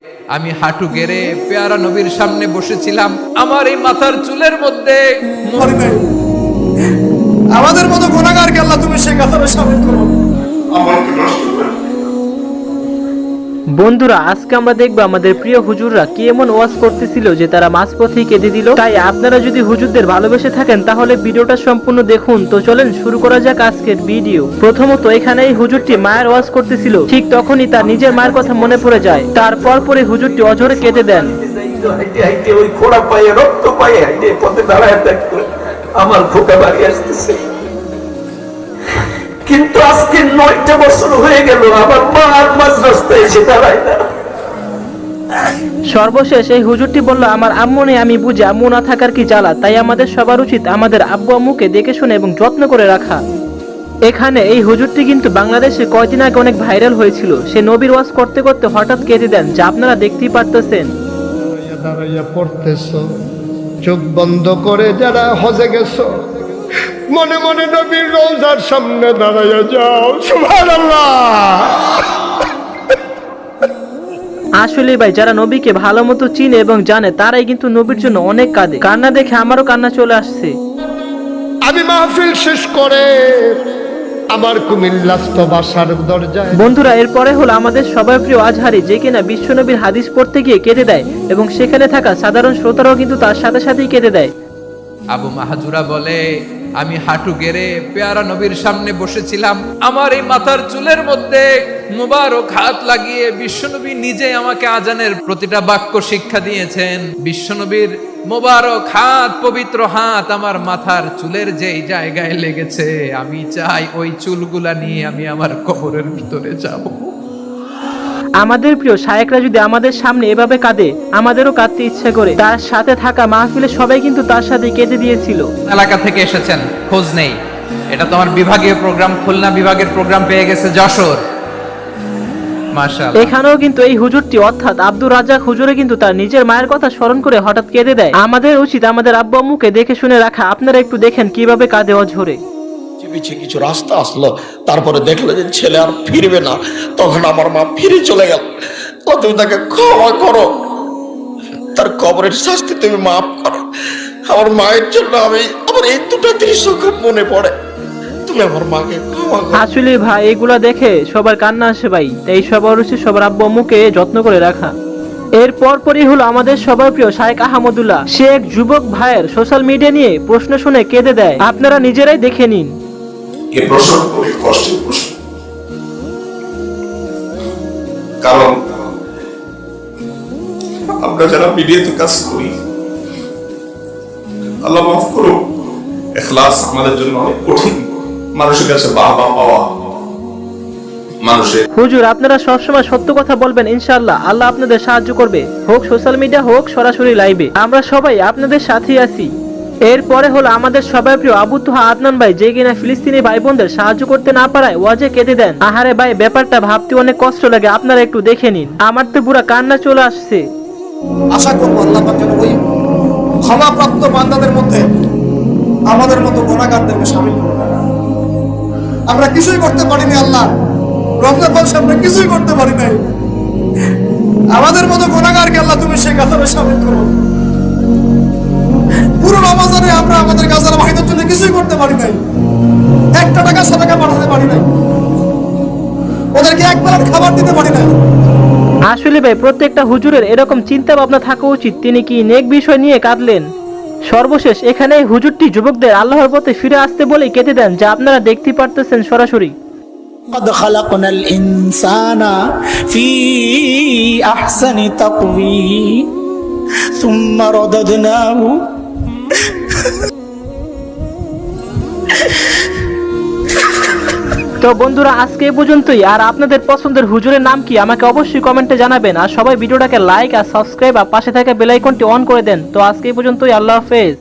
আমি হাঁটু গেড়ে পেয়ারা নবীর সামনে বসেছিলাম, আমার এই মাথার চুলের মধ্যে আমাদের মতো গুনাহগারকে আল্লাহ তুমি সেই কাতারে শামিল করো। আমাকে নষ্ট করে বন্ধুরা, আজকে আমরা দেখবো আমাদের প্রিয় হুজুররা কি এমন ওয়াজ করতেছিল যে তারা মাঝপথেই কেঁদে দিল। তাই আপনারা যদি হুজুরদের ভালোবেসে থাকেন তাহলে ভিডিওটা সম্পূর্ণ দেখুন। তো চলেন শুরু করা যাক আজকের ভিডিও। প্রথমত এখানে এই হুজুরটি মায়ের ওয়াজ করতেছিল, ঠিক তখনই তার নিজের মায়ের কথা মনে পড়ে যায়। তারপর পরে হুজুরটি অঝরে কেঁদে দেন। ওই খোড়া পায়ে রক্ত পায়ে পথে দাঁড়ায় থাকতো, আমার খোকা বাড়ি আসতেছে। কিন্তু আজকে 9টা বছর হয়ে গেল, আমার মা আর মাঝ রাস্তায় এসে দাঁড়ায় না। সর্বশেষ এই হুজুরটি বলল, আমার আম্মু নেই, আমি বুঝি আম্মু না থাকার কি জ্বালা। তাই আমাদের সবার উচিত আমাদের আব্বু আম্মুকে দেখে শুনে এবং যত্ন করে রাখা। এখানে এই হুজুরটি কিন্তু বাংলাদেশে কয়দিন আগে অনেক ভাইরাল হয়েছিল। সে নবীর ওয়াজ করতে করতে হঠাৎ কেঁদে দেন, যা আপনারা দেখতেই পারতেছেন। দাঁড়াইয়া পড়তেছো, চোখ বন্ধ করে যারা হজে গেছো, মনে মনে নবীর রওজার সামনে দাঁড়াইয়া যাও। সুবহানাল্লাহ। আসলে ভাই, যারা নবীকে ভালো মতো চিনে এবং জানে তারাই কিন্তু নবীর জন্য অনেক কাঁদে। কান্না দেখে আমারও কান্না চলে আসছে। আমি মাহফিল শেষ করে আমার কুমিল্লাস্ত বাসার দরজায়। বন্ধুরা, এরপরে হলো আমাদের সবার প্রিয় আজহারি, যে কিনা বিশ্বনবীর হাদিস পড়তে গিয়ে কেঁদে দেয় এবং সেখানে থাকা সাধারণ শ্রোতারাও কিন্তু তার সাথে সাথেই কেঁদে দেয়। আবু মাহাজুরা বলে, আমি হাঁটু গেড়ে পেয়ারা নবীর সামনে বসেছিলাম, আমার এই মাথার চুলের মধ্যে মুবারক হাত লাগিয়ে বিশ্বনবী নিজে আমাকে আজানের প্রতিটা বাক্য শিক্ষা দিয়েছেন। বিশ্বনবীর মুবারক হাত, পবিত্র হাত আমার মাথার চুলের যেই জায়গায় লেগেছে, আমি চাই ওই চুলগুলা নিয়ে আমি আমার কবরের ভিতরে যাব। আমাদের প্রিয় শায়েকরা যদি আমাদের সামনে এভাবে কাঁদে, আমাদেরও কাঁদতে ইচ্ছে করে। তার সাথে থাকা মাহফিলে সবাই কিন্তু তার সাথে কেঁদে দিয়েছিল। এলাকা থেকে এসেছেন, খোঁজ নেই। এটা তো আমার বিভাগীয় প্রোগ্রাম, খুলনা বিভাগের প্রোগ্রাম পেয়ে গেছে যশোর। মাশাআল্লাহ। এখানেও কিন্তু এই হুজুরটি অর্থাৎ আব্দুর রাজ্জাক হুজুরে কিন্তু তার নিজের মায়ের কথা স্মরণ করে হঠাৎ কেঁদে দেয়। আমাদের উচিত আমাদের আব্বু আম্মুকে দেখে শুনে রাখা। আপনারা একটু দেখেন কিভাবে কাঁদে অঝরে। পিছিয়ে কিছু রাস্তা আসলো, তারপরে দেখলো যে ছেলে আর ফিরবে না, তখন আমার মা ফিরে চলে গেল। তুমি তাকে ক্ষমা করো, তার কবরের শাস্তি তুমি মাফ করো। আমার মায়ের জন্য আমি আমার এই দুটো দৃশ্য খুব মনে পড়ে, তুমি আমার মাকে ক্ষমা করো। আসলে ভাই, এগুলা দেখে সবার কান্না আসে ভাই। তাই সবার উচিত সবার আব্বু আম্মুকে যত্ন করে রাখা। এর পরপরই হলো আমাদের সবার প্রিয় শায়েক আহমদুল্লাহ। সে এক যুবক ভাইয়ের সোশ্যাল মিডিয়া নিয়ে প্রশ্ন শুনে কেঁদে দেয়। আপনারা নিজেরাই দেখে নিন। এই প্রশ্ন খুবই কষ্টের প্রশ্ন, কারণ আমরা যারা মিডিয়াতে কাজ করি, আল্লাহ মাফ করুন, ইখলাস আমাদের জন্য অনেক কঠিন। মানুষের কাছে বাহবা পাওয়া, মানুষের হুজুর, আপনারা সবসময় সত্য কথা বলবেন, ইনশাআল্লাহ আল্লাহ আপনাদের সাহায্য করবে, হোক সোশ্যাল মিডিয়া হোক সরাসরি লাইভে। আমরা সবাই আপনাদের সাথেই আছি। এরপরে হলো আমাদের সবার প্রিয় আবু তোহা আদনান ভাই, যে কিনা ফিলিস্তিনি ভাই বোনদের সাহায্য করতে না পারায় ওয়াজে কেঁদে দেন। আহারে ভাই, ব্যাপারটা ভাবতে অনেক কষ্ট লাগে। আপনারা একটু দেখে নিন, আমার তো পুরা কান্না চলে আসছে। আশা করবো আল্লাহ পাক যেন ওই ক্ষমাপ্রাপ্ত বান্দাদের মধ্যে আমাদের মতো গুনাহগারদেরকে শামিল করে। আমরা কিছুই করতে পারিনি আল্লাহ, রমজান মাসে আমরা কিছুই করতে পারি নাই। আমাদের মতো গুনাহগারকে আল্লাহ তুমি সেই কাতারে শামিল করো। পুরো রমজানে আমরা আমাদের গাজার ভাইদের জন্য কিছুই করতে পারি নাই, একটা টাকা সাদাকা পাঠাতে পারি নাই, ওদেরকে একবার খাবার দিতে পারি নাই। আসলে ভাই, প্রত্যেকটা হুজুরের এরকম চিন্তা ভাবনা থাকা উচিত। তিনি কি নেক বিষয় নিয়ে কাঁদলেন। সর্বশেষ এখানে হুজুরটি যুবকদের আল্লাহর পথে ফিরে আসতে বলে কেঁদে দেন, যা আপনারা দেখতে পারতেছেন সরাসরি। قد خلقنا الإنسان في أحسن تقويم ثم رددناه তো বন্ধুরা, আজকে এই পর্যন্তই। আর আপনাদের পছন্দের হুজুরের নাম কি আমাকে অবশ্যই কমেন্টে জানাবেন। আর সবাই ভিডিওটাকে লাইক আর সাবস্ক্রাইব আর পাশে থাকা বেল আইকনটি অন করে দেন। তো আজকে এই পর্যন্তই, আল্লাহ হাফেজ।